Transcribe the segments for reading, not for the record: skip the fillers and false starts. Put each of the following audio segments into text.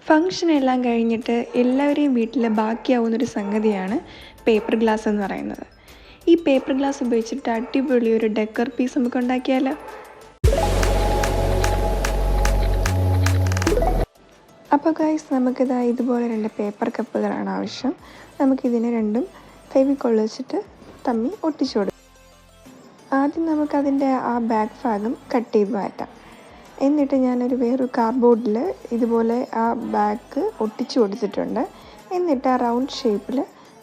Function എല്ലാം കഴിഞ്ഞിട്ട് എല്ലാവരെയും വീട്ടിൽ ബാക്കിയാവുന്നൊരു സംഗതിയാണ് പേപ്പർ ഗ്ലാസ് എന്ന് പറയുന്നത്. ഈ പേപ്പർ ഗ്ലാസ് ഉപയോഗിച്ചിട്ട് അടിപൊളി ഒരു ഡെക്കർ പീസ് നമുക്ക് ഉണ്ടാക്കിയാലോ? അപ്പോൾ ഗൈസ്, നമുക്കിതാ ഇതുപോലെ 2 പേപ്പർ കപ്പുകളാണ് ആവശ്യം. നമുക്കിതിനെ രണ്ടും ഫെവിക്കോൾ വെച്ചിട്ട് തമ്മി ഒട്ടിച്ചു കൊടുക്കാം. ആദ്യം നമുക്കതിൻ്റെ ആ ബാക്ക് ഭാഗം കട്ട് ചെയ്ത് മാറ്റാം. എന്നിട്ട് ഞാനൊരു വേറൊരു കാർഡ്ബോർഡിൽ ഇതുപോലെ ആ ബാക്ക് ഒട്ടിച്ചു കൊടുത്തിട്ടുണ്ട്. എന്നിട്ട് ആ റൗണ്ട് ഷേപ്പിൽ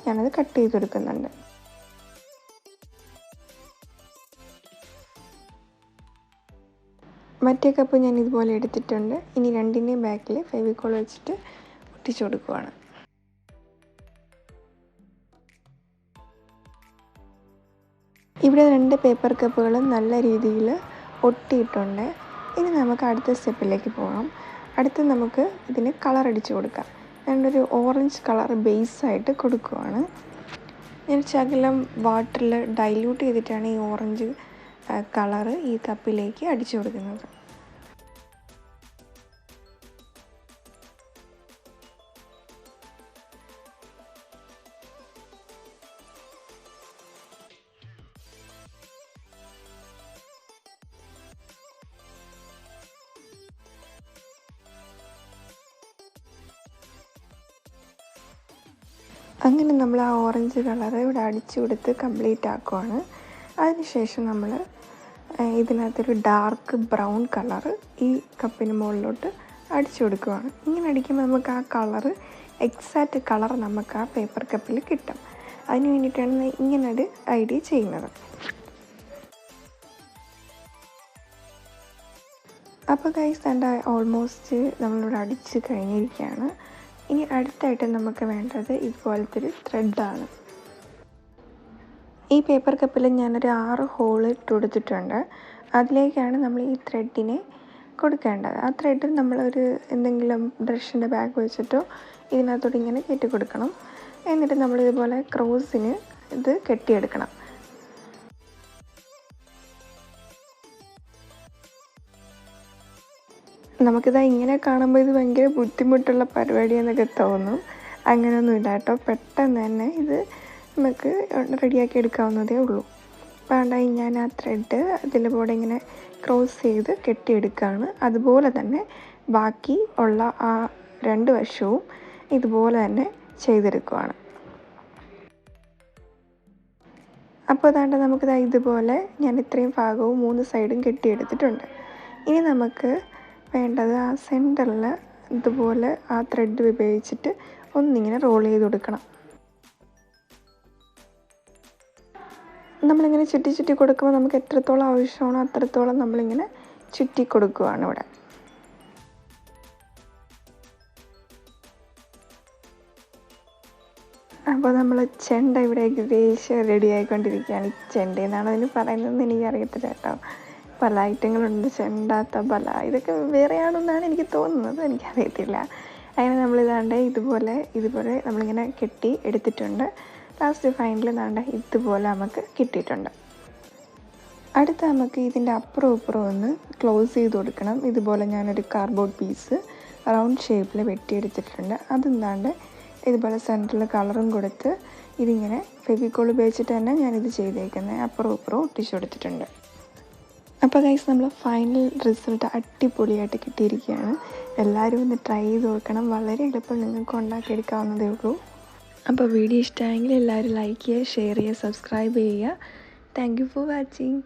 ഞാനത് കട്ട് ചെയ്തെടുക്കുന്നുണ്ട്. മറ്റേ കപ്പ് ഞാൻ ഇതുപോലെ എടുത്തിട്ടുണ്ട്. ഇനി രണ്ടിൻ്റെയും ബാക്കിൽ ഫെവിക്കോൾ വെച്ചിട്ട് ഒട്ടിച്ചു കൊടുക്കുവാണ്. ഇവിടെ 2 പേപ്പർ കപ്പുകളും നല്ല രീതിയിൽ ഒട്ടിയിട്ടുണ്ട്. ഇനി നമുക്ക് അടുത്ത സ്റ്റെപ്പിലേക്ക് പോകാം. അടുത്ത് നമുക്ക് ഇതിന് കളർ അടിച്ചു കൊടുക്കാം. ഞാനൊരു ഓറഞ്ച് കളർ ബേസായിട്ട് കൊടുക്കുവാണ്. ഞാൻ ശകലം വാട്ടറിൽ ഡൈല്യൂട്ട് ചെയ്തിട്ടാണ് ഈ ഓറഞ്ച് കളറ് ഈ കപ്പിലേക്ക് അടിച്ചു കൊടുക്കുന്നത്. അങ്ങനെ നമ്മൾ ആ ഓറഞ്ച് കളർ ഇവിടെ അടിച്ചു കൊടുത്ത് കംപ്ലീറ്റ് ആക്കുവാണ്. അതിനുശേഷം നമ്മൾ ഇതിനകത്തൊരു ഡാർക്ക് ബ്രൗൺ കളറ് ഈ കപ്പിന് മുകളിലോട്ട് അടിച്ചു കൊടുക്കുവാണ്. ഇങ്ങനെ അടിക്കുമ്പോൾ നമുക്ക് ആ കളറ് എക്സാക്റ്റ് കളർ നമുക്ക് ആ പേപ്പർ കപ്പിൽ കിട്ടും. അതിന് വേണ്ടിയിട്ടാണ് ഇങ്ങനൊരു ഐഡിയ ചെയ്യുന്നത്. അപ്പോൾ ഗൈസ്, എൻ്റെ ഓൾമോസ്റ്റ് നമ്മളിവിടെ അടിച്ച് കഴിഞ്ഞിരിക്കുകയാണ്. ഇനി അടുത്തായിട്ട് നമുക്ക് വേണ്ടത് ഇതുപോലത്തെ ഒരു ത്രെഡാണ്. ഈ പേപ്പർ കപ്പിൽ ഞാനൊരു 6 ഹോൾ ഇട്ട് കൊടുത്തിട്ടുണ്ട്. അതിലേക്കാണ് നമ്മൾ ഈ ത്രെഡിനെ കൊടുക്കേണ്ടത്. ആ ത്രെഡ് നമ്മളൊരു എന്തെങ്കിലും ബ്രഷിൻ്റെ ബാഗ് വെച്ചിട്ടോ ഇതിനകത്തോട്ട് ഇങ്ങനെ കെട്ടി കൊടുക്കണം. എന്നിട്ട് നമ്മളിതുപോലെ ക്രോസിന് ഇത് കെട്ടിയെടുക്കണം. നമുക്കിതാ ഇങ്ങനെ കാണുമ്പോൾ ഇത് ഭയങ്കര ബുദ്ധിമുട്ടുള്ള പരിപാടിയെന്നൊക്കെ തോന്നും. അങ്ങനെയൊന്നുമില്ല കേട്ടോ. പെട്ടെന്ന് തന്നെ ഇത് നമുക്ക് റെഡിയാക്കി എടുക്കാവുന്നതേ ഉള്ളൂ. വേണ്ട, ഞാൻ ആ ത്രെഡ് അതിലൂടെ ഇങ്ങനെ ക്രോസ് ചെയ്ത് കെട്ടിയെടുക്കുകയാണ്. അതുപോലെ തന്നെ ബാക്കി ഉള്ള ആ 2 വശവും ഇതുപോലെ തന്നെ ചെയ്തെടുക്കുകയാണ്. അപ്പോൾ അതാണ്ട് നമുക്കിതാ ഇതുപോലെ ഞാൻ ഇത്രയും ഭാഗവും 3 സൈഡും കെട്ടിയെടുത്തിട്ടുണ്ട്. ഇനി നമുക്ക് വേണ്ടത് ആ സെൻറ്ററിൽ ഇതുപോലെ ആ ത്രെഡ് ഉപയോഗിച്ചിട്ട് ഒന്നിങ്ങനെ റോൾ ചെയ്ത് കൊടുക്കണം. നമ്മളിങ്ങനെ ചുറ്റി കൊടുക്കുമ്പോൾ നമുക്ക് എത്രത്തോളം ആവശ്യമാണോ അത്രത്തോളം നമ്മളിങ്ങനെ ചുറ്റി കൊടുക്കുകയാണ് ഇവിടെ. അപ്പോൾ നമ്മൾ ചെണ്ട ഇവിടെ ഏകദേശം റെഡി ആയിക്കൊണ്ടിരിക്കുകയാണ്. ചെണ്ട എന്നാണ് അതിന് പറയുന്നതെന്ന് എനിക്കറിയത്തില്ല കേട്ടോ. പല ഐറ്റങ്ങളുണ്ട്, ചെണ്ട, തബല, ഇതൊക്കെ വേറെയാണെന്നാണ് എനിക്ക് തോന്നുന്നത്, എനിക്കറിയത്തില്ല. അങ്ങനെ നമ്മളിതാണ്ട് ഇതുപോലെ നമ്മളിങ്ങനെ കെട്ടി എടുത്തിട്ടുണ്ട്. ലാസ്റ്റ് ഫൈനൽ ഇതാണ്ട് ഇതുപോലെ നമുക്ക് കിട്ടിയിട്ടുണ്ട്. അടുത്ത് നമുക്ക് ഇതിൻ്റെ അപ്പുറം ഇപ്പുറം ഒന്ന് ക്ലോസ് ചെയ്ത് കൊടുക്കണം. ഇതുപോലെ ഞാനൊരു കാർഡ്ബോർഡ് പീസ് റൗണ്ട് ഷേപ്പിൽ വെട്ടിയെടുത്തിട്ടുണ്ട്. അതെന്താണ്ട് ഇതുപോലെ സെൻറ്ററിൽ കളറും കൊടുത്ത് ഇതിങ്ങനെ ഫെവിക്കോൾ ഉപയോഗിച്ചിട്ട് തന്നെ ഞാനിത് ചെയ്തേക്കുന്നത്. അപ്പുറം ഇപ്പുറം ഒട്ടിച്ചു കൊടുത്തിട്ടുണ്ട്. അപ്പോൾ ഗൈസ്, നമ്മൾ ഫൈനൽ റിസൾട്ട് അടിപൊളിയായിട്ട് കിട്ടിയിരിക്കുകയാണ്. എല്ലാവരും ഒന്ന് ട്രൈ ചെയ്ത് നോക്കണം. വളരെ എളുപ്പം നിങ്ങൾക്ക് ഉണ്ടാക്കിയെടുക്കാവുന്നതേ ഉള്ളൂ. അപ്പോൾ വീഡിയോ ഇഷ്ടമായെങ്കിൽ എല്ലാവരും ലൈക്ക് ചെയ്യുക, ഷെയർ ചെയ്യുക, സബ്സ്ക്രൈബ് ചെയ്യുക. Thank you for watching.